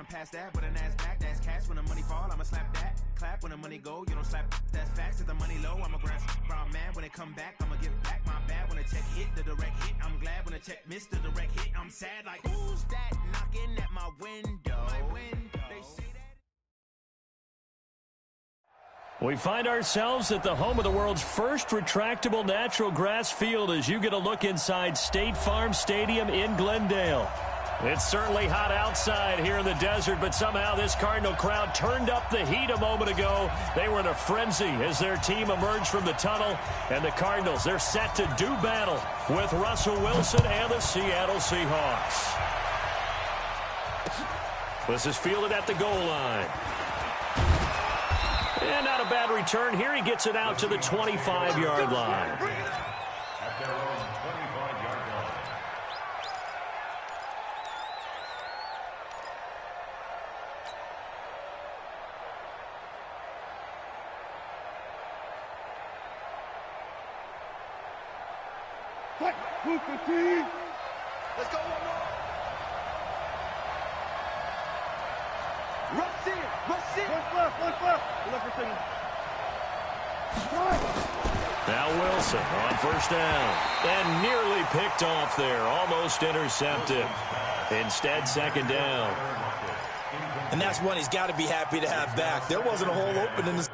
past that, but an ass back, that's cash. When the money fall, I'ma slap that. Clap when the money go, you don't slap. That's facts. If the money low, I'ma grab brown man. When it come back, I'ma give back my bad. When the check hit, the direct hit. I'm glad when the check missed the direct hit. I'm sad like, who's that knocking at my window? They say that. We find ourselves at the home of the world's first retractable natural grass field as you get a look inside State Farm Stadium in Glendale. It's certainly hot outside here in the desert, but somehow this Cardinal crowd turned up the heat a moment ago. They were in a frenzy as their team emerged from the tunnel, and the Cardinals, they're set to do battle with Russell Wilson and the Seattle Seahawks. This is fielded at the goal line. And not a bad return here. He gets it out to the 25-yard line. Let's go one more. Rush in. Left for second. Now Wilson on first down. And nearly picked off there. Almost intercepted. Instead, second down. And that's one he's got to be happy to have back. There wasn't a hole open in the...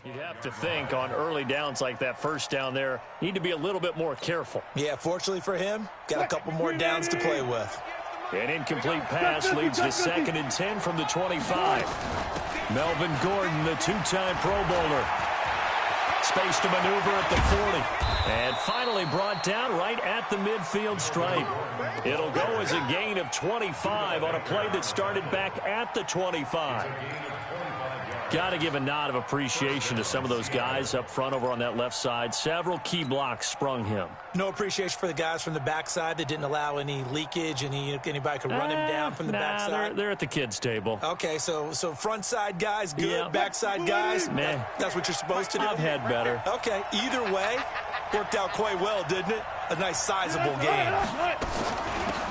You'd have to think on early downs like that first down there, need to be a little bit more careful. Yeah, fortunately for him, got a couple more downs to play with. An incomplete pass leads to 2nd and 10 from the 25. Melvin Gordon, the two-time Pro Bowler. Space to maneuver at the 40. And finally brought down right at the midfield stripe. It'll go as a gain of 25 on a play that started back at the 25. Got to give a nod of appreciation to some of those guys up front over on that left side. Several key blocks sprung him. No appreciation for the guys from the backside that didn't allow any leakage, anybody could run him down from the backside. They're at the kids' table. Okay, so front side guys good, yeah. Backside guys, that's what you're supposed to do? I've had better. Okay, either way, worked out quite well, didn't it? A nice sizable gain.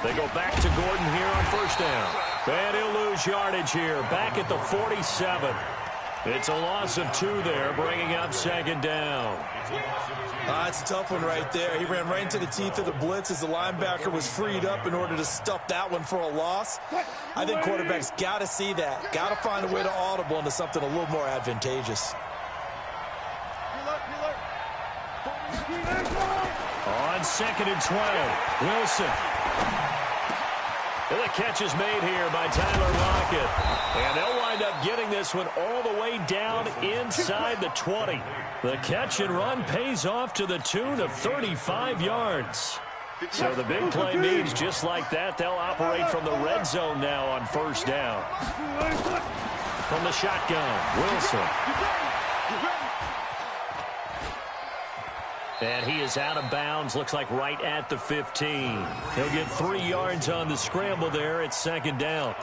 They go back to Gordon here on first down. And he'll lose yardage here, back at the 47. It's a loss of 2 there, bringing up 2nd down. It's a tough one right there. He ran right into the teeth of the blitz as the linebacker was freed up in order to stuff that one for a loss. I think quarterbacks got to see that. Got to find a way to audible into something a little more advantageous. On 2nd and 20, Wilson. And the catch is made here by Tyler Lockett. And they'll wind up getting this one all the way down inside the 20. The catch and run pays off to the tune of 35 yards. So the big play means just like that, they'll operate from the red zone now on first down. From the shotgun, Wilson. And he is out of bounds, looks like right at the 15. He'll get 3 yards on the scramble there at 2nd down.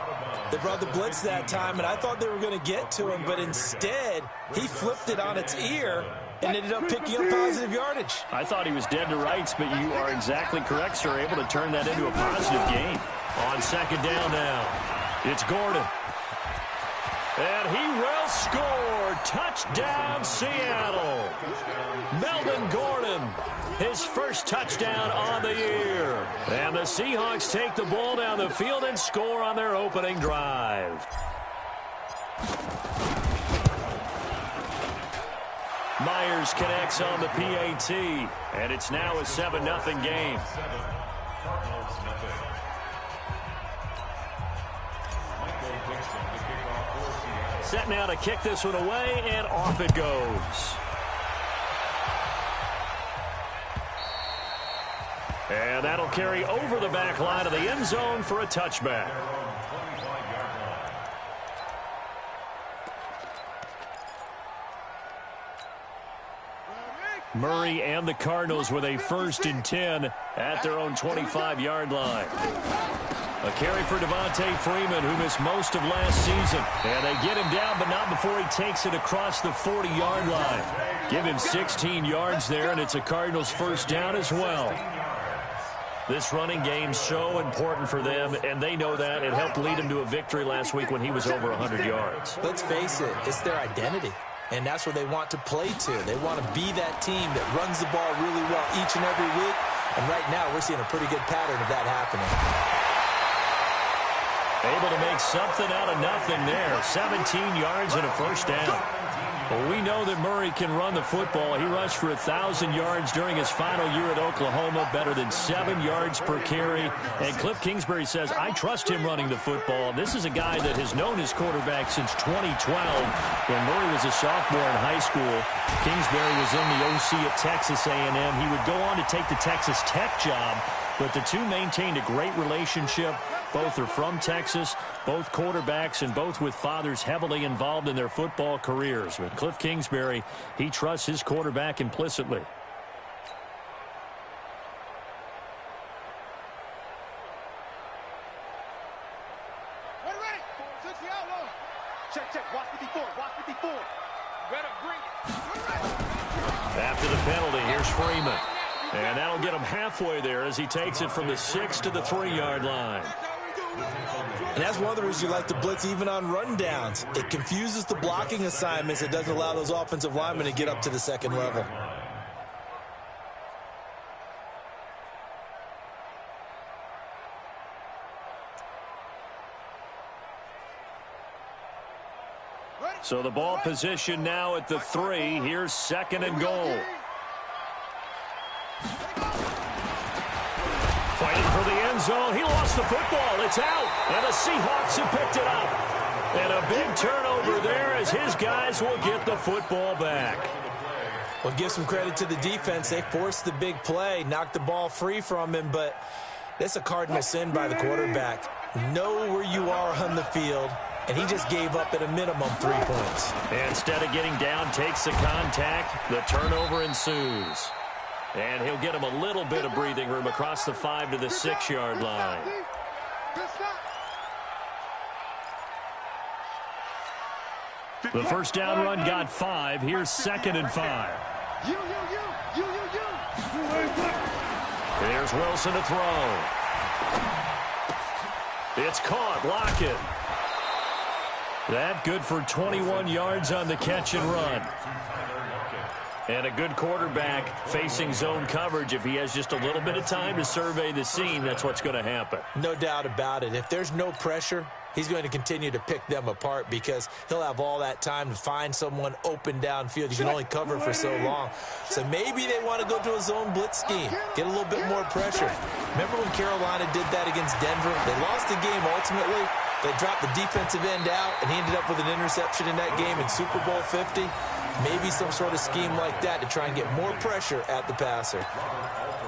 They brought the blitz that time, and I thought they were going to get to him, but instead, he flipped it on its ear and ended up picking up positive yardage. I thought he was dead to rights, but you are exactly correct, sir, able to turn that into a positive gain. On 2nd down now, it's Gordon. And he will score. Touchdown, Seattle. Melvin Gordon, his first touchdown on the year. And the Seahawks take the ball down the field and score on their opening drive. Myers connects on the PAT, and it's now a 7-0 game. Set now to kick this one away, and off it goes. And that'll carry over the back line of the end zone for a touchback. Murray and the Cardinals with a 1st and 10 at their own 25-yard line. A carry for Devontae Freeman, who missed most of last season. And they get him down, but not before he takes it across the 40-yard line. Give him 16 yards there, and it's a Cardinals 1st down as well. This running game's so important for them, and they know that. It helped lead him to a victory last week when he was over 100 yards. Let's face it, it's their identity. And that's where they want to play to. They want to be that team that runs the ball really well each and every week. And right now, we're seeing a pretty good pattern of that happening. Able to make something out of nothing there. 17 yards and a 1st down. Well, we know that Murray can run the football. He rushed for 1,000 yards during his final year at Oklahoma, better than 7 yards per carry. And Cliff Kingsbury says, I trust him running the football. This is a guy that has known his quarterback since 2012 when Murray was a sophomore in high school. Kingsbury was in the OC at Texas A&M. He would go on to take the Texas Tech job, but the two maintained a great relationship. Both are from Texas, both quarterbacks, and both with fathers heavily involved in their football careers. With Cliff Kingsbury, he trusts his quarterback implicitly. Ready. Check. Watch 54. After the penalty, here's Freeman. And that'll get him halfway there as he takes it from the 6 to the 3-yard line. And that's one of the reasons you like to blitz even on rundowns. It confuses the blocking assignments. It doesn't allow those offensive linemen to get up to the 2nd level. So the ball position now at the 3. Here's 2nd and goal. Fighting for the end zone. He lost the football. It's out. And the Seahawks have picked it up. And a big turnover there as his guys will get the football back. Well, give some credit to the defense. They forced the big play, knocked the ball free from him, but that's a cardinal sin by the quarterback. Know where you are on the field, and he just gave up at a minimum 3 points. Instead of getting down, takes the contact. The turnover ensues. And he'll get him a little bit of breathing room across the 5 to the 6-yard line. The 1st down run got 5. Here's 2nd and 5. There's Wilson to throw. It's caught. Lockett. That good for 21 yards on the catch and run. And a good quarterback facing zone coverage. If he has just a little bit of time to survey the scene, that's what's going to happen. No doubt about it. If there's no pressure, he's going to continue to pick them apart because he'll have all that time to find someone open downfield. You can only cover for so long. So maybe they want to go to a zone blitz scheme, get a little bit more pressure. Remember when Carolina did that against Denver? They lost the game ultimately. They dropped the defensive end out, and he ended up with an interception in that game in Super Bowl 50. Maybe some sort of scheme like that to try and get more pressure at the passer.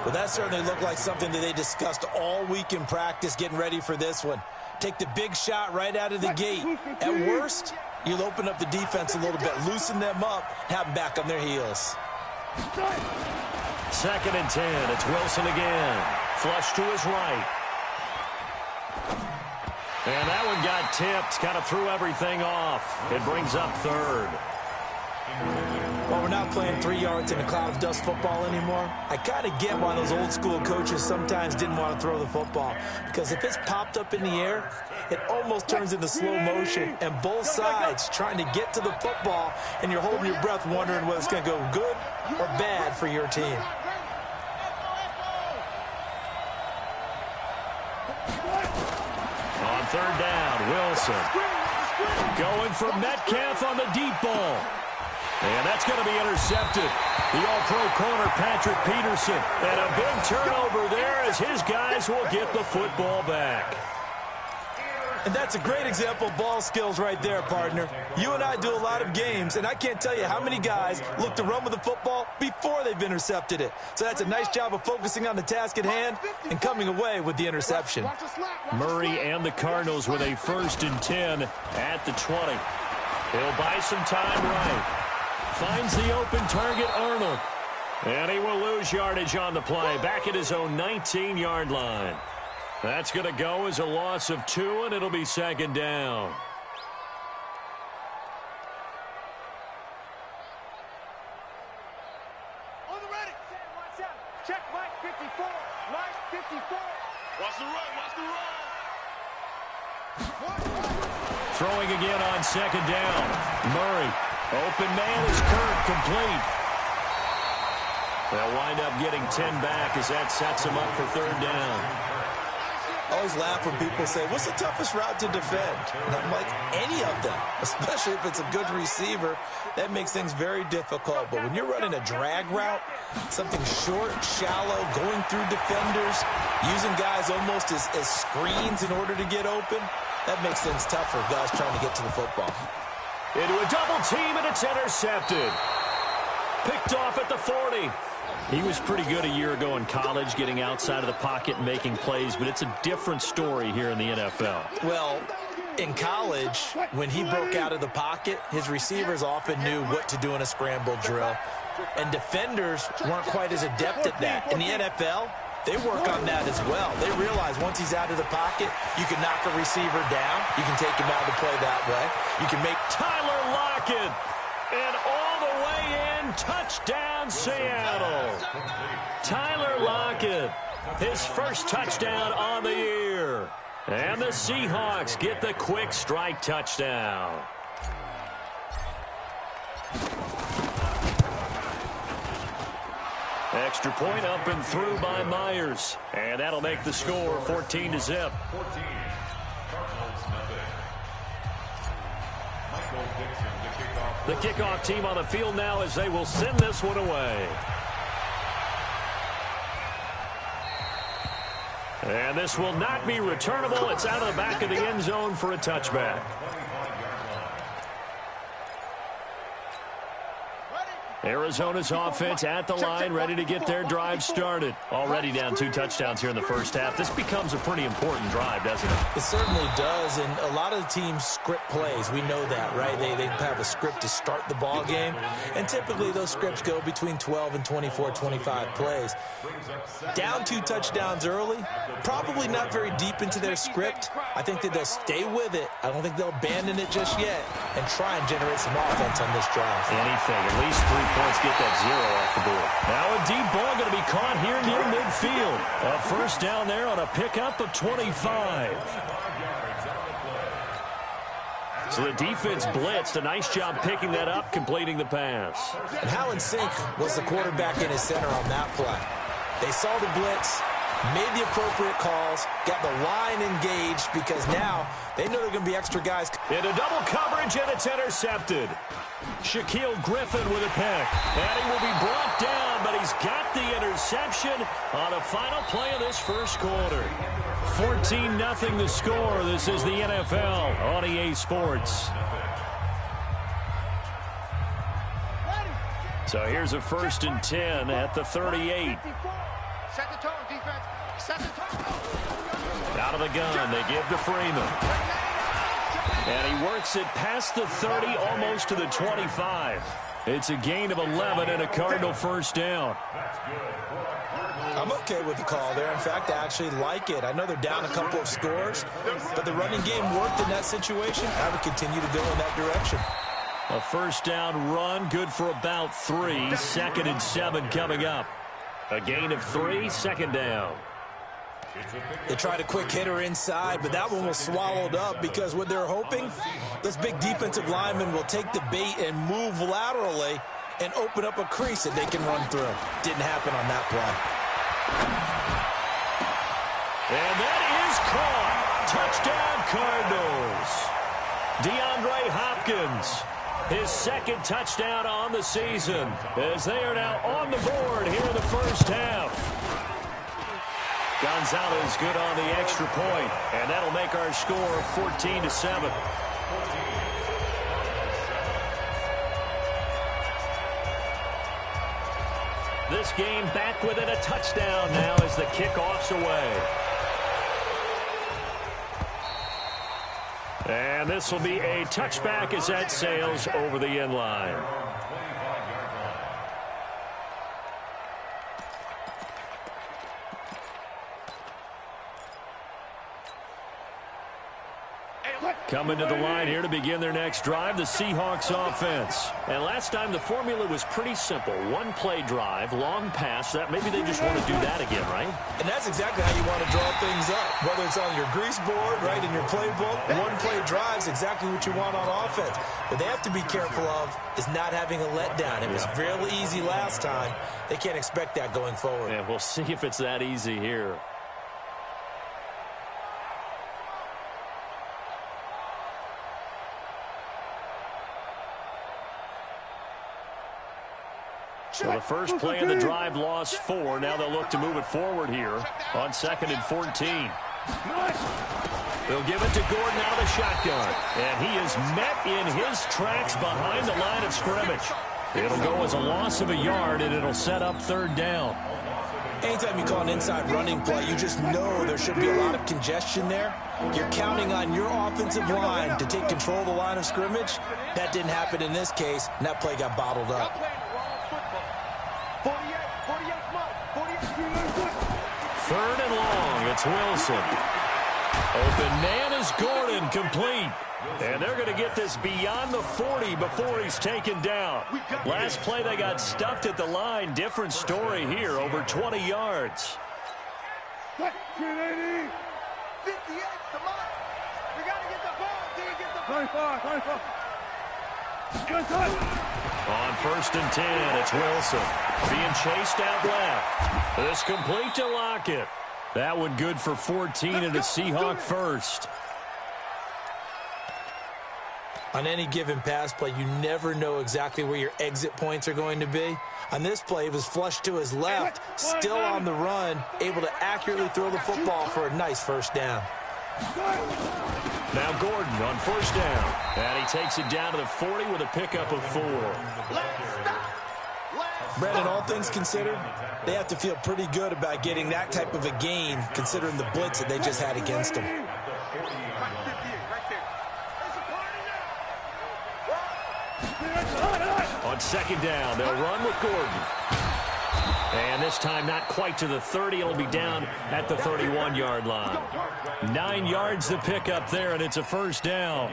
Well, that certainly looked like something that they discussed all week in practice getting ready for this one. Take the big shot right out of the gate. At worst, you'll open up the defense a little bit, loosen them up, have them back on their heels. 2nd and 10. It's Wilson again. Flush to his right. And that one got tipped, kind of threw everything off. It brings up 3rd. Well, we're not playing 3 yards in a cloud of dust football anymore. I kind of get why those old school coaches sometimes didn't want to throw the football. Because if it's popped up in the air, it almost turns into slow motion. And both sides trying to get to the football, and you're holding your breath wondering whether it's going to go good or bad for your team. On 3rd down, Wilson. Going for Metcalf on the deep ball. And that's going to be intercepted. The All-Pro corner, Patrick Peterson. And a big turnover there as his guys will get the football back. And that's a great example of ball skills right there, partner. You and I do a lot of games, and I can't tell you how many guys look to run with the football before they've intercepted it. So that's a nice job of focusing on the task at hand and coming away with the interception. Murray and the Cardinals with a 1st and 10 at the 20. He'll buy some time right. Finds the open target, Arnold. And he will lose yardage on the play, back at his own 19-yard line. That's going to go as a loss of 2, and it'll be 2nd down. On the ready. Watch out. Check Mike 54. Mike 54. Watch the run. Watch the run. Throwing again on 2nd down. Murray. Open man is Kirk, complete. They'll wind up getting 10 back as that sets them up for 3rd down. I always laugh when people say, what's the toughest route to defend? And I'm like, any of them, especially if it's a good receiver. That makes things very difficult. But when you're running a drag route, something short, shallow, going through defenders, using guys almost as screens in order to get open, that makes things tough for guys trying to get to the football. Into a double team, and it's intercepted. Picked off at the 40. He was pretty good a year ago in college, getting outside of the pocket and making plays, but it's a different story here in the NFL. Well, in college, when he broke out of the pocket, his receivers often knew what to do in a scramble drill, and defenders weren't quite as adept at that. In the NFL, they work on that as well. They realize once he's out of the pocket, you can knock a receiver down. You can take him out of the play that way. You can make Tyler Lockett, and all the way in, touchdown Seattle. Tyler Lockett, his first touchdown on the year. And the Seahawks get the quick strike touchdown. Extra point up and through by Myers. And that'll make the score 14-0. The kickoff team on the field now as they will send this one away. And this will not be returnable. It's out of the back of the end zone for a touchback. Arizona's offense at the line, ready to get their drive started. Already down 2 touchdowns here in the first half. This becomes a pretty important drive, doesn't it? It certainly does, and a lot of the teams script plays. We know that, right? They have a script to start the ball game, and typically those scripts go between 12 and 24, 25 plays. Down 2 touchdowns early, probably not very deep into their script. I think that they'll stay with it. I don't think they'll abandon it just yet and try and generate some offense on this drive. Anything, at least 3 points, get that 0 off the board. Now a deep ball going to be caught here near midfield. A first down there on a pickup of 25. So the defense blitzed. A nice job picking that up, completing the pass. And how in sync was the quarterback in his center on that play? They saw the blitz, made the appropriate calls, got the line engaged because now they know there are going to be extra guys. Into double coverage, and it's intercepted. Shaquille Griffin with a pick. And he will be brought down, but he's got the interception on the final play of this first quarter. 14-0 the score. This is the NFL on EA Sports. So here's a 1st and 10 at the 38. Set the tone, defense. Set the tone. Out of the gun, they give to Freeman. And he works it past the 30, almost to the 25. It's a gain of 11 and a Cardinal first down. I'm okay with the call there. In fact, I actually like it. I know they're down a couple of scores, but the running game worked in that situation. I would continue to go in that direction. A first down run, good for about 3. 2nd and 7 coming up. A gain of 3, 2nd down. They tried a quick hitter inside, but that one was swallowed up because what they're hoping, this big defensive lineman will take the bait and move laterally and open up a crease that they can run through. Didn't happen on that play. And that is caught. Touchdown, Cardinals. DeAndre Hopkins, his 2nd touchdown on the season, as they are now on the board here in the first half. Gonzalez good on the extra point, and that'll make our score 14-7. This game back within a touchdown now as the kickoff's away. And this will be a touchback as that sails over the end line. Coming to the line here to begin their next drive, the Seahawks offense. And last time the formula was pretty simple. One play drive, long pass. That maybe they just want to do that again, right? And that's exactly how you want to draw things up. Whether it's on your grease board, right, in your playbook, one play drive is exactly what you want on offense. What they have to be careful of is not having a letdown. It was real easy last time. They can't expect that going forward. Yeah, we'll see if it's that easy here. So the first play of the drive lost 4. Now they'll look to move it forward here on 2nd and 14. They'll give it to Gordon out of the shotgun. And he is met in his tracks behind the line of scrimmage. It'll go as a loss of a yard, and it'll set up 3rd down. Anytime you call an inside running play, you just know there should be a lot of congestion there. You're counting on your offensive line to take control of the line of scrimmage. That didn't happen in this case, and that play got bottled up. 3rd and long. It's Wilson. Open man is Gordon, complete. And they're going to get this beyond the 40 before he's taken down. Last play they got stuffed at the line. Different story here, over 20 yards. 58, come on. We got to get the ball. Did he get the ball? 25. On 1st and 10, it's Wilson. Being chased out left. This complete to Lockett. That one good for 14 and a Seahawk first. On any given pass play, you never know exactly where your exit points are going to be. On this play, it was flushed to his left, still on the run, able to accurately throw the football for a nice 1st down. Now Gordon on 1st down. And he takes it down to the 40 with a pickup of 4. Brandon, all things considered, they have to feel pretty good about getting that type of a gain, considering the blitz that they just had against them. On 2nd down, they'll run with Gordon. And this time not quite to the 30. It'll be down at the 31-yard line. 9 yards to pick up there, and it's a 1st down.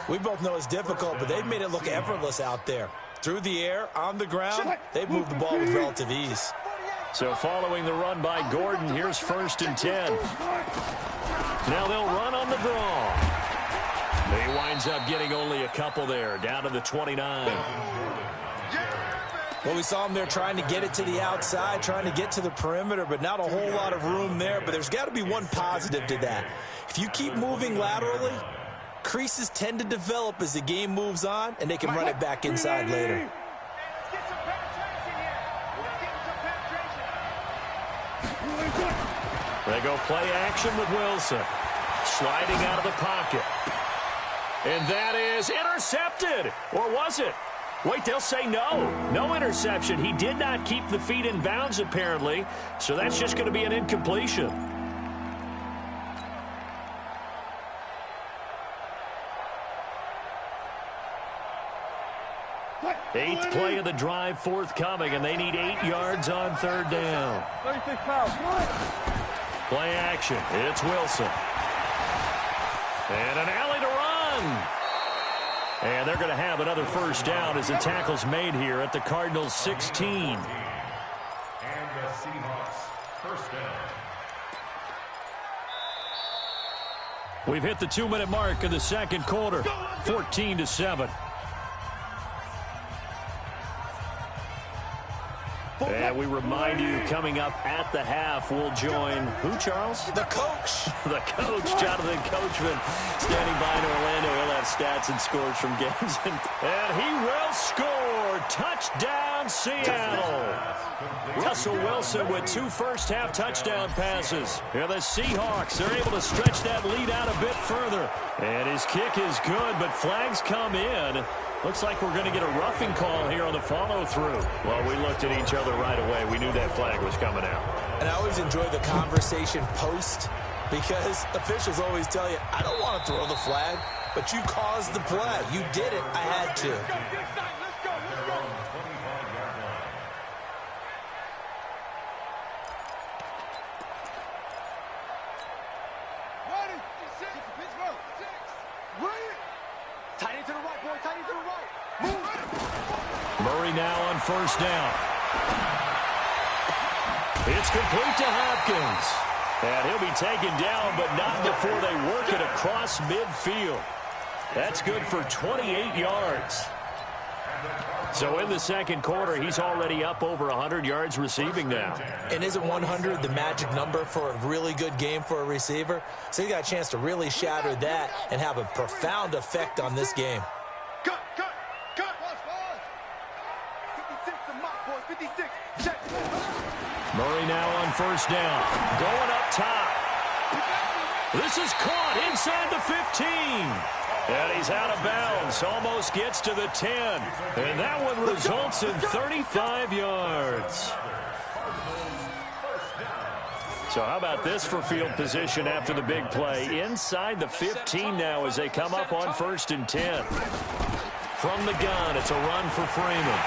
We both know it's difficult, but they've made it look effortless out there. Through the air, on the ground, they've moved the ball with relative ease. So following the run by Gordon, here's 1st and 10. Now they'll run on the draw. He winds up getting only a couple there, down to the 29. Well, we saw him there trying to get it to the outside, trying to get to the perimeter, but not a whole lot of room there. But there's got to be one positive to that. If you keep moving laterally, creases tend to develop as the game moves on, and they can run it back inside later. They go play action with Wilson. Sliding out of the pocket. And that is intercepted. Or was it? Wait, they'll say no. No interception. He did not keep the feet in bounds, apparently. So that's just going to be an incompletion. Eighth play of the drive forthcoming, and they need 8 yards on 3rd down. Play action. It's Wilson. And an alley to run. And they're going to have another 1st down as the tackle's made here at the Cardinals' 16. And the Seahawks, 1st down. We've hit the 2-minute mark of the 2nd quarter. 14-7. And And we remind you, coming up at the half, we'll join who, Charles? The coach. The coach, Jonathan Coachman, standing by in Orlando. He'll have stats and scores from games. And he will score. Touchdown, Seattle. Russell Wilson with 2 first-half touchdown passes. And the Seahawks, they're able to stretch that lead out a bit further. And his kick is good, but flags come in. Looks like we're going to get a roughing call here on the follow-through. Well, we looked at each other right away. We knew that flag was coming out. And I always enjoy the conversation post because officials always tell you, I don't want to throw the flag, but you caused the play. You did it. I had to. Murray now on first down. It's complete to Hopkins. And he'll be taken down, but not before they work it across midfield. That's good for 28 yards. So in the second quarter, he's already up over 100 yards receiving now. And isn't 100 the magic number for a really good game for a receiver? So he got a chance to really shatter that and have a profound effect on this game. Murray now on first down. Going up top. This is caught inside the 15. And he's out of bounds. Almost gets to the 10. And that one results in 35 yards. So how about this for field position after the big play? Inside the 15 now as they come up on 1st and 10. From the gun, it's a run for Freeman.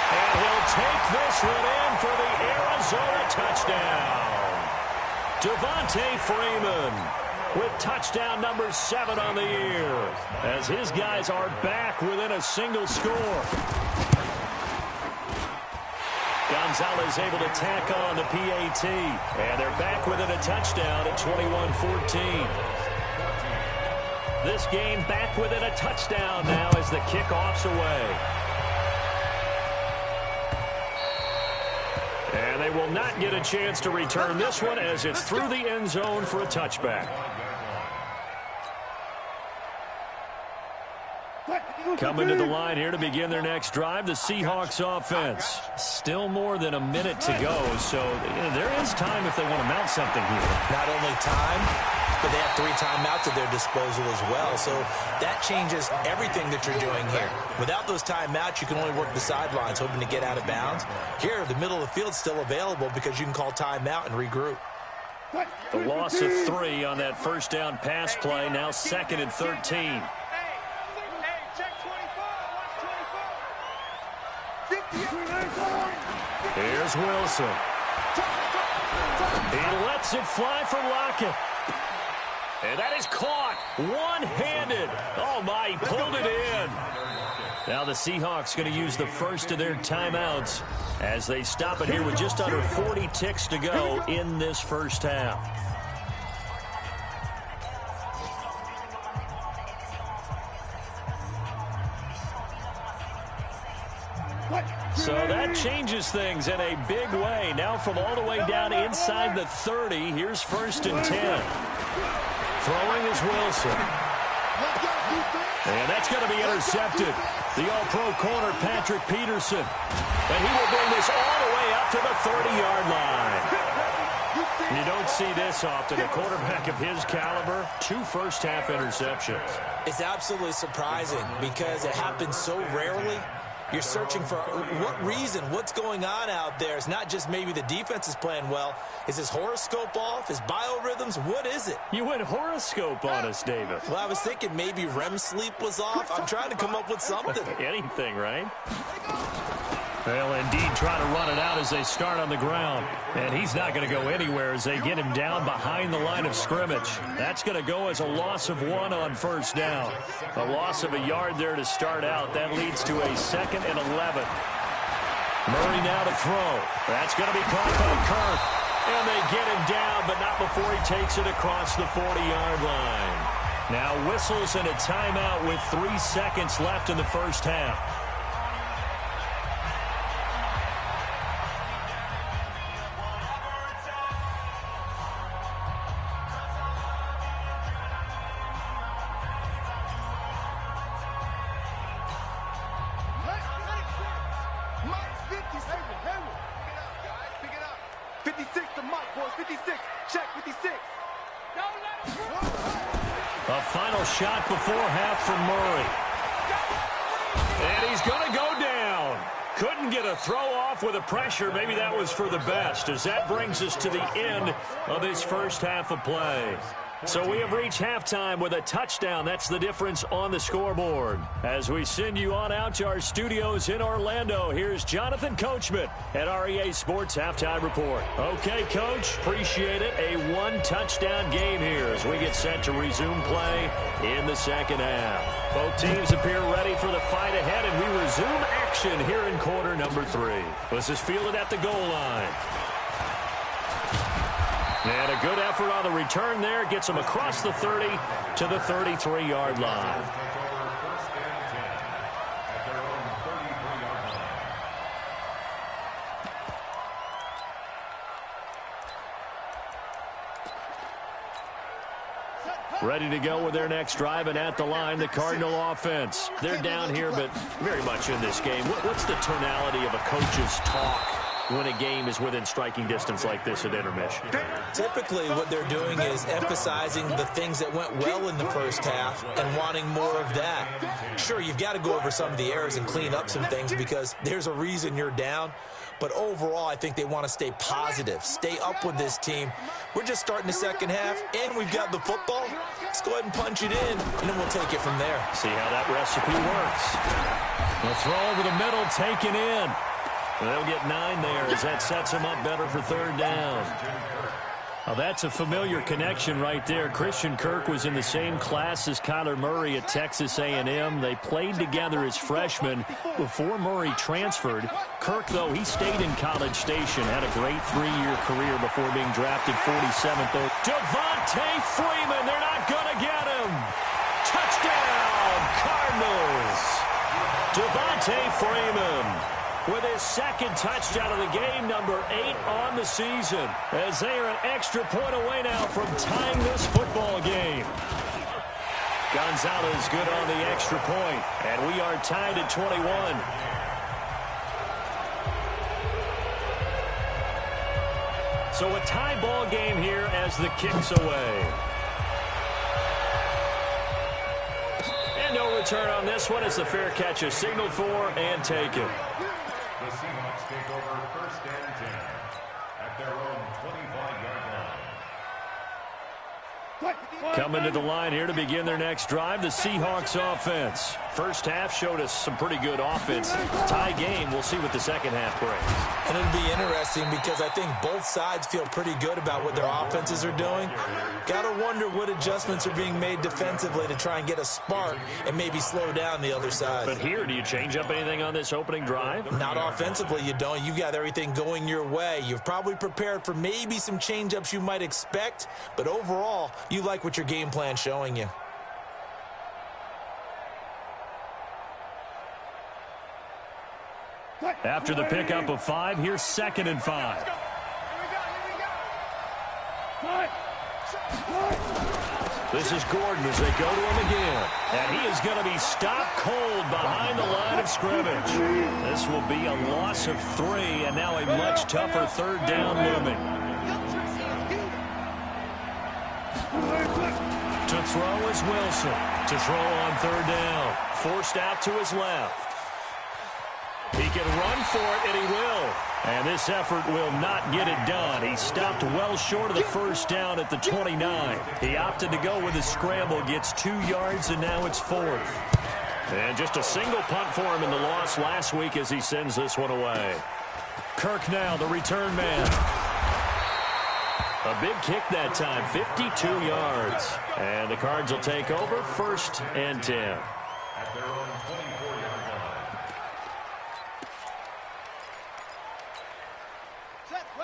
And he'll take this one in for the Arizona touchdown. Devontae Freeman with touchdown number 7 on the year as his guys are back within a single score. Gonzalez able to tack on the PAT. And they're back within a touchdown at 21-14. This game back within a touchdown now as the kickoff's away. And they will not get a chance to return this one as it's through the end zone for a touchback. Coming to the line here to begin their next drive, the Seahawks offense. Still more than a minute to go, so there is time if they want to mount something here. Not only time, but they have 3 timeouts at their disposal as well, so that changes everything that you're doing here. Without those timeouts, you can only work the sidelines, hoping to get out of bounds. Here, the middle of the field is still available because you can call timeout and regroup. The loss of 3 on that first down pass play, now 2nd and 13. Here's Wilson. He lets it fly for Lockett. And that is caught one-handed. Oh, my, he pulled it in. Now the Seahawks going to use the first of their timeouts as they stop it here with just under 40 ticks to go in this first half. So that changes things in a big way. Now from all the way down inside the 30, here's 1st and 10. Throwing is Wilson. And that's going to be intercepted. The all-pro corner, Patrick Peterson. And he will bring this all the way up to the 30-yard line. You don't see this often. A quarterback of his caliber, 2 first-half interceptions. It's absolutely surprising because it happens so rarely. You're searching for what reason, what's going on out there. It's not just maybe the defense is playing well. Is his horoscope off? His biorhythms? What is it? You went horoscope on us, David. Well, I was thinking maybe REM sleep was off. I'm trying to come up with something. Anything, right? They'll indeed try to run it out as they start on the ground. And he's not going to go anywhere as they get him down behind the line of scrimmage. That's going to go as a loss of 1 on first down. A loss of a yard there to start out. That leads to a 2nd and 11. Murray now to throw. That's going to be caught by Kirk. And they get him down, but not before he takes it across the 40-yard line. Now whistles and a timeout with 3 seconds left in the first half. 56 to Mike, boys. 56. Check 56. A final shot before half from Murray. And he's going to go down. Couldn't get a throw off with the pressure. Maybe that was for the best, as that brings us to the end of this first half of play. So we have reached halftime with a touchdown. That's the difference on the scoreboard. As we send you on out to our studios in Orlando, here's Jonathan Coachman at REA Sports Halftime Report. Okay, Coach, appreciate it. A one-touchdown game here as we get set to resume play in the second half. Both teams appear ready for the fight ahead, and we resume action here in quarter number 3. This is fielded at the goal line. And a good effort on the return there. Gets him across the 30 to the 33-yard line. Ready to go with their next drive, and at the line, the Cardinal offense. They're down here, but very much in this game. What's the tonality of a coach's talk when a game is within striking distance like this at intermission? Typically, what they're doing is emphasizing the things that went well in the first half and wanting more of that. Sure, you've got to go over some of the errors and clean up some things because there's a reason you're down. But overall, I think they want to stay positive, stay up with this team. We're just starting the second half, and we've got the football. Let's go ahead and punch it in, and then we'll take it from there. See how that recipe works. The throw over the middle, taken in. They'll get 9 there as that sets them up better for third down. Well, that's a familiar connection right there. Christian Kirk was in the same class as Kyler Murray at Texas A&M. They played together as freshmen before Murray transferred. Kirk, though, he stayed in College Station, had a great 3-year career before being drafted 47th. Devontae Freeman, they're not going to get him. Touchdown, Cardinals. Devontae Freeman with his second touchdown of the game, number 8 on the season, as they are an extra point away now from tying this football game. Gonzalez good on the extra point, and we are tied at 21. So a tie ball game here as the kick's away. And no return on this one as the fair catch is signaled for and taken. The Seahawks take over first and 10 at their own 25-yard line. Coming to the line here to begin their next drive, the Seahawks offense. First half showed us some pretty good offense. Tie game, we'll see what the second half brings. And it'll be interesting because I think both sides feel pretty good about what their offenses are doing. Got to wonder what adjustments are being made defensively to try and get a spark and maybe slow down the other side. But here, do you change up anything on this opening drive? Not offensively, you don't. You've got everything going your way. You've probably prepared for maybe some change-ups you might expect, but overall, you like what your game plan's showing you. After the pickup of 5, here's 2nd and 5. This is Gordon as they go to him again. And he is going to be stopped cold behind the line of scrimmage. This will be a loss of 3, and now a much tougher third down looming. To throw is Wilson. To throw on third down. Forced out to his left. He can run for it, and he will. And this effort will not get it done. He stopped well short of the first down at the 29. He opted to go with a scramble, gets 2 yards, and now it's 4th. And just a single punt for him in the loss last week as he sends this one away. Kirk now, the return man. A big kick that time, 52 yards. And the Cards will take over 1st and 10. At their own 24-yard line.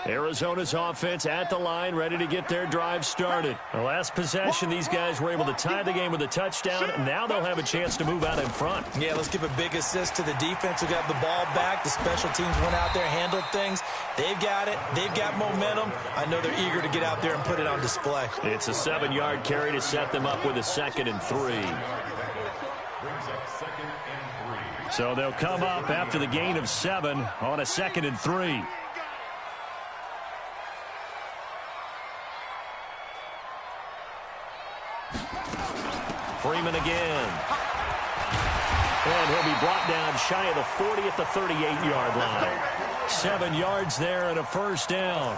Arizona's offense at the line, ready to get their drive started. The last possession, these guys were able to tie the game with a touchdown. Now they'll have a chance to move out in front. Yeah, let's give a big assist to the defense who got the ball back. The special teams went out there, handled things. They've got it. They've got momentum. I know they're eager to get out there and put it on display. It's a 7-yard carry to set them up with a 2nd and 3. Brings up 2nd and 3. So they'll come up after the gain of 7 on a 2nd and 3. Freeman again. And he'll be brought down shy of the 40 at the 38-yard line. 7 yards there and a first down.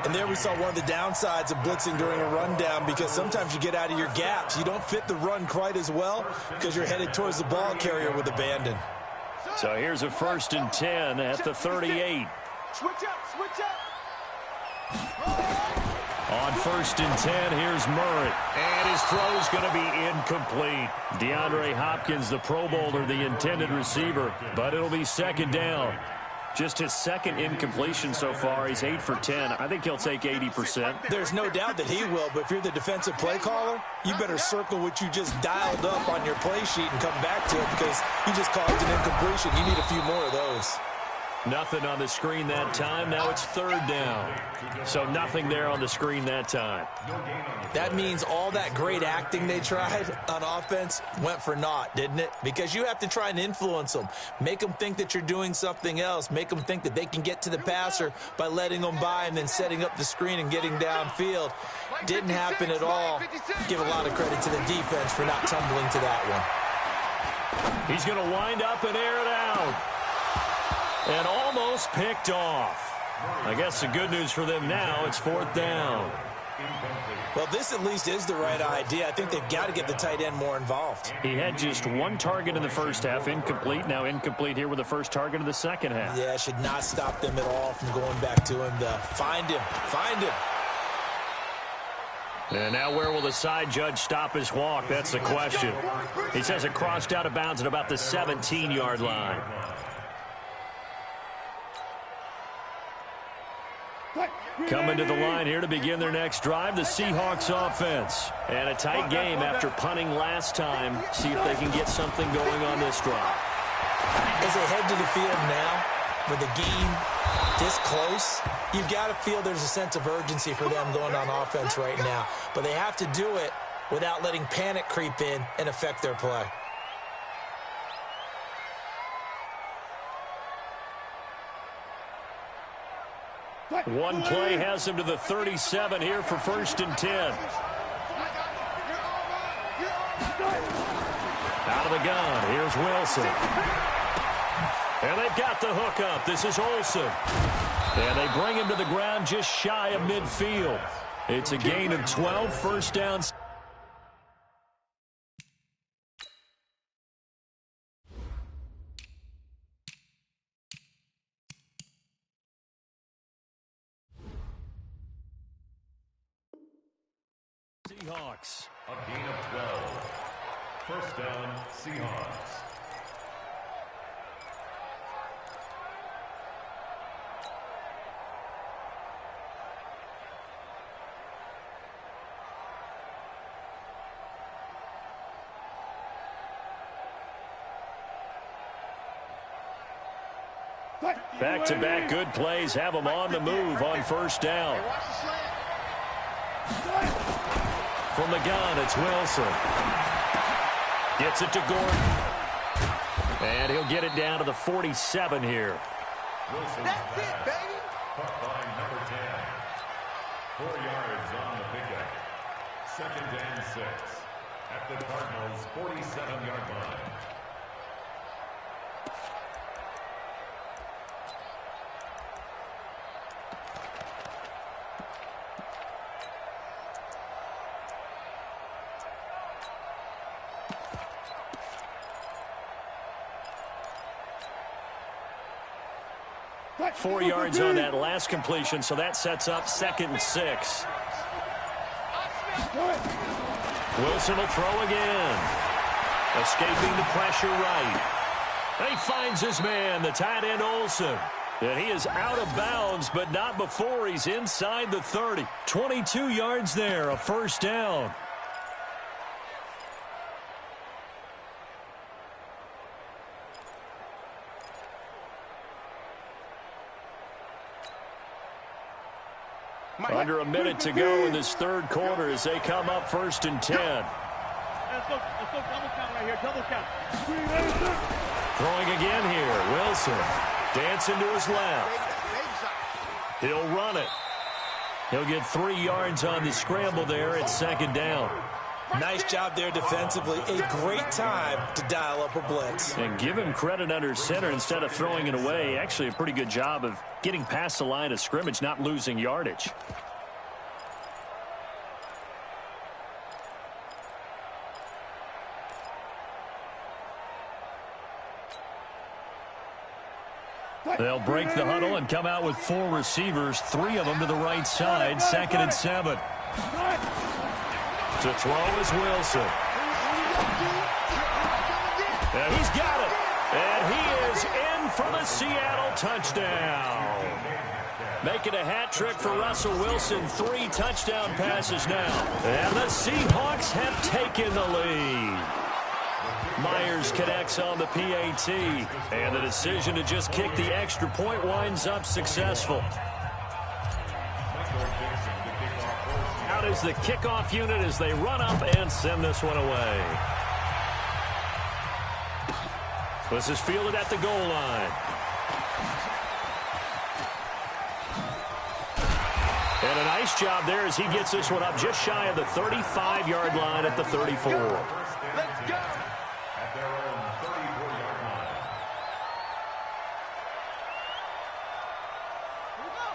And there we saw one of the downsides of blitzing during a rundown, because sometimes you get out of your gaps. You don't fit the run quite as well because you're headed towards the ball carrier with abandon. So here's a 1st and 10 at the 38. Switch up. On 1st and 10, here's Murray. And his throw is going to be incomplete. DeAndre Hopkins, the Pro Bowler, the intended receiver, but it'll be 2nd down. Just his 2nd incompletion so far. He's 8 for 10. I think he'll take 80%. There's no doubt that he will, but if you're the defensive play caller, you better circle what you just dialed up on your play sheet and come back to it, because you just caused an incompletion. You need a few more of those. Nothing on the screen that time. Now it's 3rd down. So nothing there on the screen that time. That means all that great acting they tried on offense went for naught, didn't it? Because you have to try and influence them. Make them think that you're doing something else. Make them think that they can get to the passer by letting them by and then setting up the screen and getting downfield. Didn't happen at all. Give a lot of credit to the defense for not tumbling to that one. He's going to wind up and air it out. And almost picked off. I guess the good news for them now, it's 4th down. Well, this at least is the right idea. I think they've got to get the tight end more involved. He had just 1 target in the first half, incomplete. Now incomplete here with the first target of the second half. Yeah, should not stop them at all from going back to him to find him. And now where will the side judge stop his walk? That's the question. He says it crossed out of bounds at about the 17-yard line. Coming to the line here to begin their next drive, the Seahawks offense. And a tight game after punting last time. See if they can get something going on this drive. As they head to the field now, with the game this close, you've got to feel there's a sense of urgency for them going on offense right now. But they have to do it without letting panic creep in and affect their play. One play has him to the 37 here for 1st and 10. Out of the gun, here's Wilson. And they've got the hookup. This is Olsen. And they bring him to the ground just shy of midfield. It's a gain of 12, 1st down. Seahawks. A gain of 12. 1st down, Seahawks. Back-to-back good plays have them on the move on 1st down. From the gun, it's Wilson. Gets it to Gordon. And he'll get it down to the 47 here. That's it, baby. Caught by number 10. 4 yards on the pickup. 2nd and 6. At the Cardinals' 47-yard line. Right, 4 yards on that last completion, so that sets up 2nd and 6. Wilson will throw again. Escaping the pressure right. And he finds his man, the tight end Olsen. And he is out of bounds, but not before he's inside the 30. 22 yards there, a 1st down. Under a minute to go in this 3rd quarter as they come up 1st and 10. Let's go double count right here, double count. Throwing again here, Wilson. Dancing to his left. He'll run it. He'll get 3 yards on the scramble there at 2nd down. Nice job there defensively. A great time to dial up a blitz. And give him credit under center instead of throwing it away. Actually, a pretty good job of getting past the line of scrimmage, not losing yardage. They'll break the huddle and come out with 4 receivers, 3 of them to the right side, 2nd and 7. To throw is Wilson. And he's got it. And he is in for the Seattle touchdown. Making a hat trick for Russell Wilson. 3 touchdown passes now. And the Seahawks have taken the lead. Myers connects on the PAT. And the decision to just kick the extra point winds up successful. Out is the kickoff unit as they run up and send this one away. This is fielded at the goal line. And a nice job there as he gets this one up just shy of the 35-yard line at the 34. Let's go. At their own 34-yard line.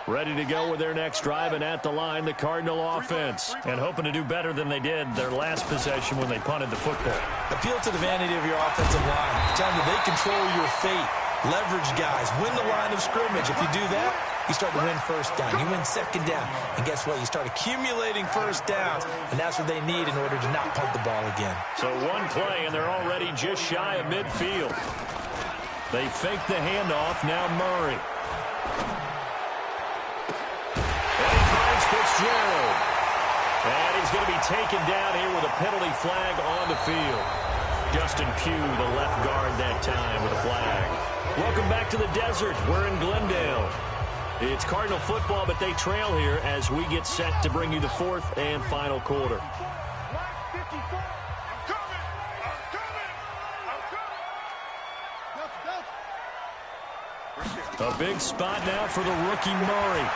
Ready to go with their next drive, and at the line, the Cardinal offense. And hoping to do better than they did their last possession when they punted the football. Appeal to the vanity of your offensive line. Tell them that they control your fate. Leverage guys. Win the line of scrimmage. If you do that, you start to win first down. You win second down. And guess what? You start accumulating first downs. And that's what they need in order to not punt the ball again. So one play, and they're already just shy of midfield. They fake the handoff. Now Murray. Fitzgerald. And he's going to be taken down here with a penalty flag on the field. Justin Pugh, the left guard that time with a flag. Welcome back to the desert. We're in Glendale. It's Cardinal football, but they trail here as we get set to bring you the 4th and final quarter. A big spot now for the rookie Murray.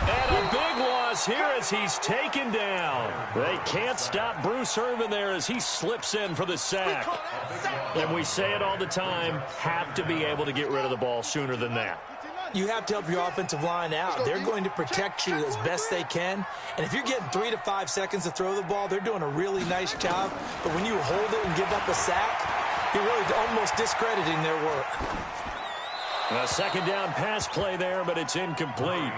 And a big loss here as he's taken down. They can't stop Bruce Irvin there as he slips in for the sack. And we say it all the time, have to be able to get rid of the ball sooner than that. You have to help your offensive line out. They're going to protect you as best they can. And if you're getting 3 to 5 seconds to throw the ball, they're doing a really nice job. But when you hold it and give up a sack, you're really almost discrediting their work. A second down pass play there, but it's incomplete.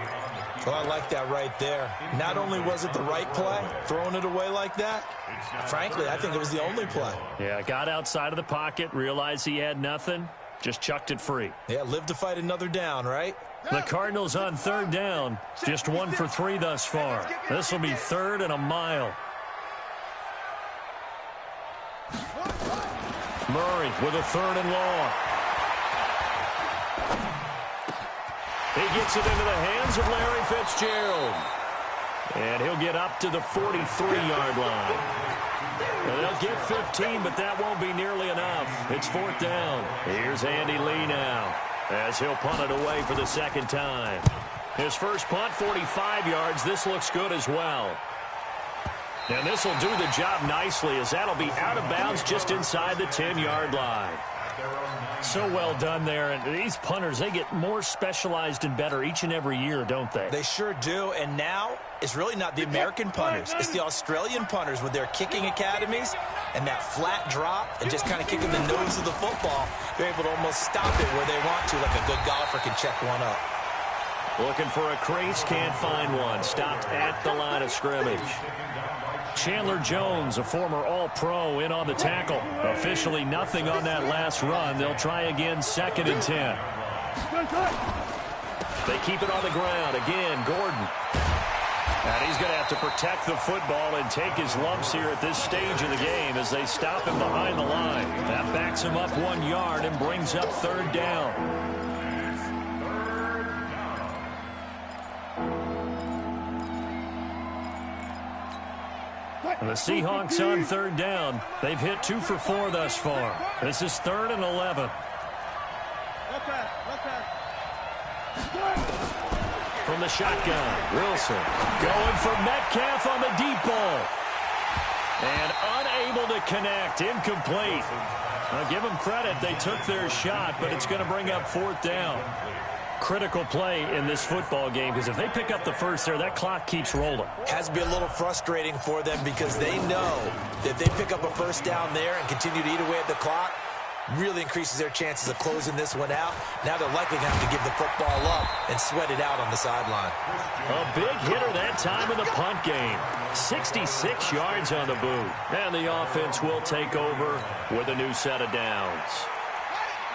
Well, I like that right there. Not only was it the right play, throwing it away like that, frankly, I think it was the only play. Yeah, got outside of the pocket, realized he had nothing, just chucked it free. Yeah, live to fight another down, right? The Cardinals on 3rd down, just 1 for 3 thus far. This will be 3rd and a mile. Murray with a 3rd and long. He gets it into the hands of Larry Fitzgerald. And he'll get up to the 43-yard line. And they'll get 15, but that won't be nearly enough. It's 4th down. Here's Andy Lee now as he'll punt it away for the 2nd time. His first punt, 45 yards. This looks good as well. And this will do the job nicely as that'll be out of bounds just inside the 10-yard line. So well done there. And these punters, they get more specialized and better each and every year, don't they? They sure do. And now it's really not the American punters. It's the Australian punters with their kicking academies and that flat drop and just kind of kicking the nose of the football. They're able to almost stop it where they want to, like a good golfer can check one up. Looking for a crease, can't find one. Stopped at the line of scrimmage. Chandler Jones, a former All-Pro, in on the tackle. Officially nothing on that last run. They'll try again, 2nd and 10. They keep it on the ground. Again, Gordon. And he's going to have to protect the football and take his lumps here at this stage of the game as they stop him behind the line. That backs him up 1 yard and brings up 3rd down. And the Seahawks on 3rd down. They've hit 2 for 4 thus far. This is 3rd and 11. from the shotgun. Wilson going for Metcalf on the deep ball. And unable to connect. Incomplete. I'll give them credit. They took their shot, but it's going to bring up 4th down. Critical play in this football game, because if they pick up the first there, that clock keeps rolling. Has to be a little frustrating for them because they know that if they pick up a first down there and continue to eat away at the clock, really increases their chances of closing this one out. Now they're likely going to have to give the football up and sweat it out on the sideline. A big hitter that time in the punt game. 66 yards on the boot. And the offense will take over with a new set of downs.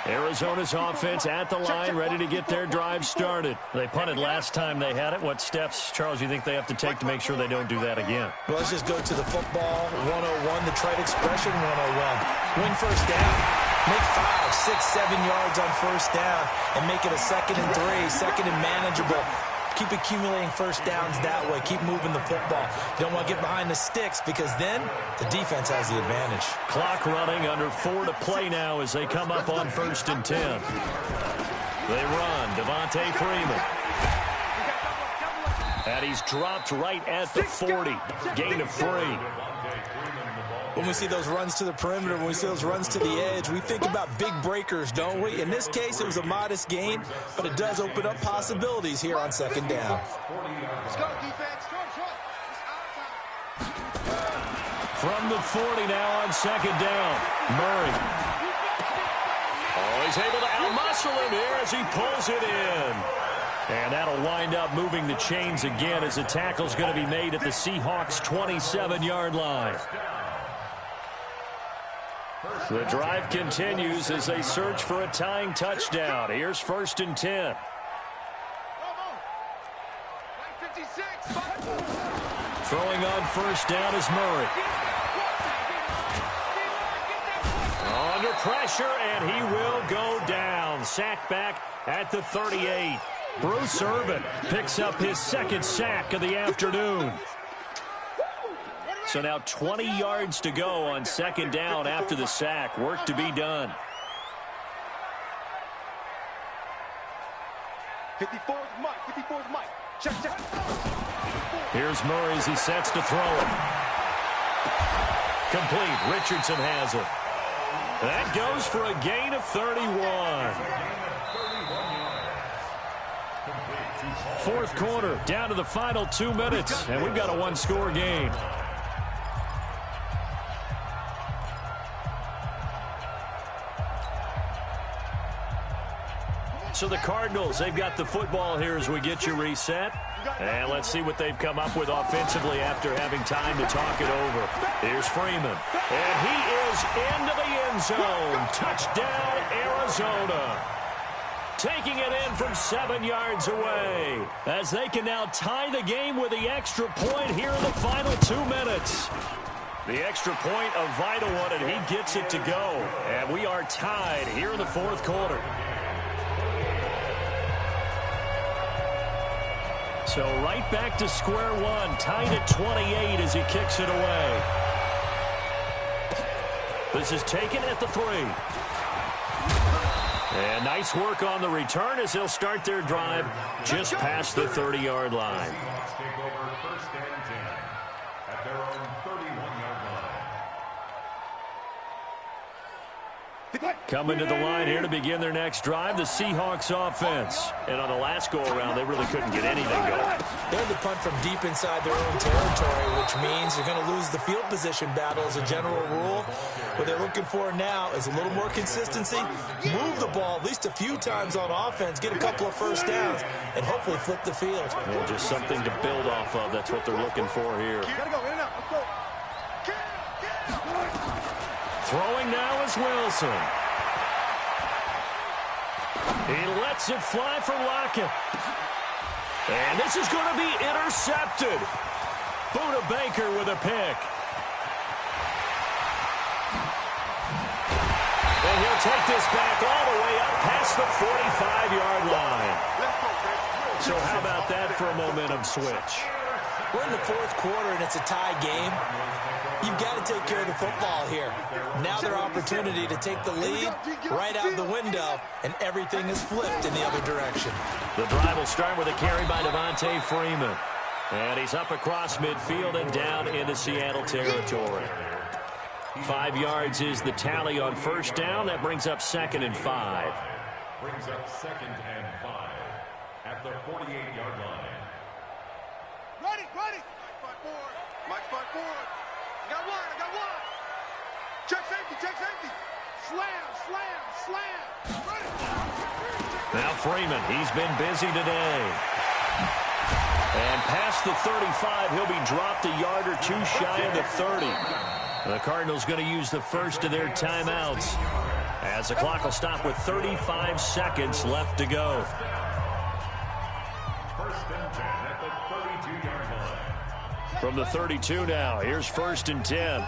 Arizona's offense at the line, ready to get their drive started. They punted last time they had it. What steps, Charles, you think they have to take to make sure they don't do that again? Well, let's just go to the football 101, the trite expression 101. Win first down. Make 5, 6, 7 yards on first down and make it a 2nd and 3, 2nd and manageable. Keep accumulating first downs that way. Keep moving the football. You don't want to get behind the sticks because then the defense has the advantage. Clock running, under 4 to play now as they come up on 1st and 10. They run. Devontae Freeman. And he's dropped right at the 40. Gain of 3. When we see those runs to the perimeter, when we see those runs to the edge, we think about big breakers, don't we? In this case, it was a modest gain, but it does open up possibilities here on 2nd down. Let's go, defense. From the 40 now on 2nd down. Murray. Oh, he's able to outmuscle him here as he pulls it in. And that'll wind up moving the chains again as the tackle's going to be made at the Seahawks' 27-yard line. The drive continues as they search for a tying touchdown. Here's 1st and 10. Throwing on 1st down is Murray. Under pressure, and he will go down. Sack back at the 38. Bruce Irvin picks up his 2nd sack of the afternoon. So now 20 yards to go on 2nd down after the sack. Work to be done. 54 is Mike. 54 is Mike. Check. Here's Murray as he sets to throw it. Complete. Richardson has it. That goes for a gain of 31. 4th quarter, down to the final 2 minutes, and we've got a 1-score game. So the Cardinals, they've got the football here as we get you reset. And let's see what they've come up with offensively after having time to talk it over. Here's Freeman. And he is into the end zone. Touchdown, Arizona. Taking it in from 7 yards away. As they can now tie the game with the extra point here in the final 2 minutes. The extra point, a vital one, and he gets it to go. And we are tied here in the 4th quarter. So right back to square one, tied at 28 as he kicks it away. This is taken at the 3. And nice work on the return as they'll start their drive just past the 30-yard line. Take over 1st and 10 at their own 31-yard line. Coming to the line here to begin their next drive, the Seahawks offense. And on the last go-around, they really couldn't get anything going. They're the punt from deep inside their own territory, which means you're going to lose the field position battle as a general rule. What they're looking for now is a little more consistency, move the ball at least a few times on offense, get a couple of first downs, and hopefully flip the field. And just something to build off of. That's what they're looking for here. Gotta go, in and out. Let's go. Throwing now is Wilson. He lets it fly for Lockett. And this is going to be intercepted. Buda Baker with a pick. And he'll take this back all the way up past the 45-yard line. So how about that for a momentum switch? We're in the fourth quarter, and it's a tie game. You've got to take care of the football here. Now their opportunity to take the lead right out the window, and everything is flipped in the other direction. The drive will start with a carry by Devontae Freeman. And he's up across midfield and down into Seattle territory. 5 yards is the tally on first down. That brings up 2nd and 5. Brings up 2nd and 5 at the 48-yard line. Ready. Mike forward. Mike forward. I got one. Check safety. Slam. Ready. Now Freeman, he's been busy today. And past the 35, he'll be dropped a yard or two shy of the 30. The Cardinals going to use the first of their timeouts, as the clock will stop with 35 seconds left to go. First and 10 at the 32-yard line. From the 32 now, here's 1st and 10.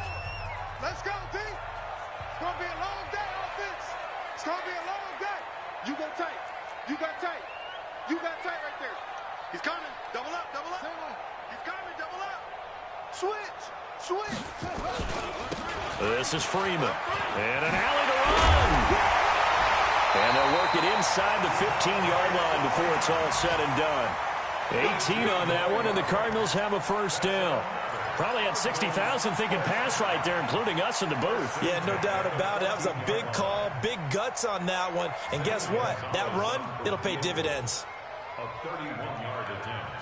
Let's go, D. It's going to be a long day, offense. It's going to be a long day. You got tight. You got tight right there. He's coming. Double up. He's coming. Double up. Switch. This is Freeman. And an alley to run. And they'll work it inside the 15-yard line before it's all said and done. 18 on that one, and the Cardinals have a first down. Probably had 60,000 thinking pass right there, including us in the booth. Yeah, no doubt about it. That was a big call, big guts on that one. And guess what? That run, it'll pay dividends. A 31-yard attempt.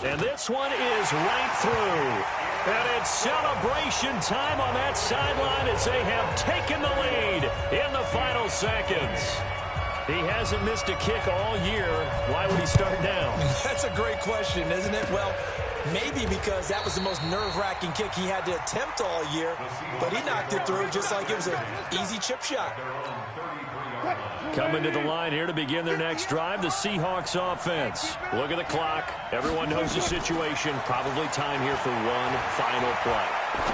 And this one is right through. And it's celebration time on that sideline as they have taken the lead in the final seconds. He hasn't missed a kick all year. Why would he start now? That's a great question, isn't it? Well, maybe because that was the most nerve-wracking kick he had to attempt all year, but he knocked it through just like it was an easy chip shot. Coming to the line here to begin their next drive, the Seahawks offense. Look at the clock. Everyone knows the situation. Probably time here for one final play.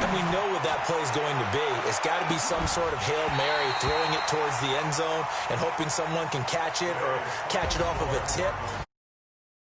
And we know what that play is going to be. It's got to be some sort of Hail Mary, throwing it towards the end zone and hoping someone can catch it or catch it off of a tip.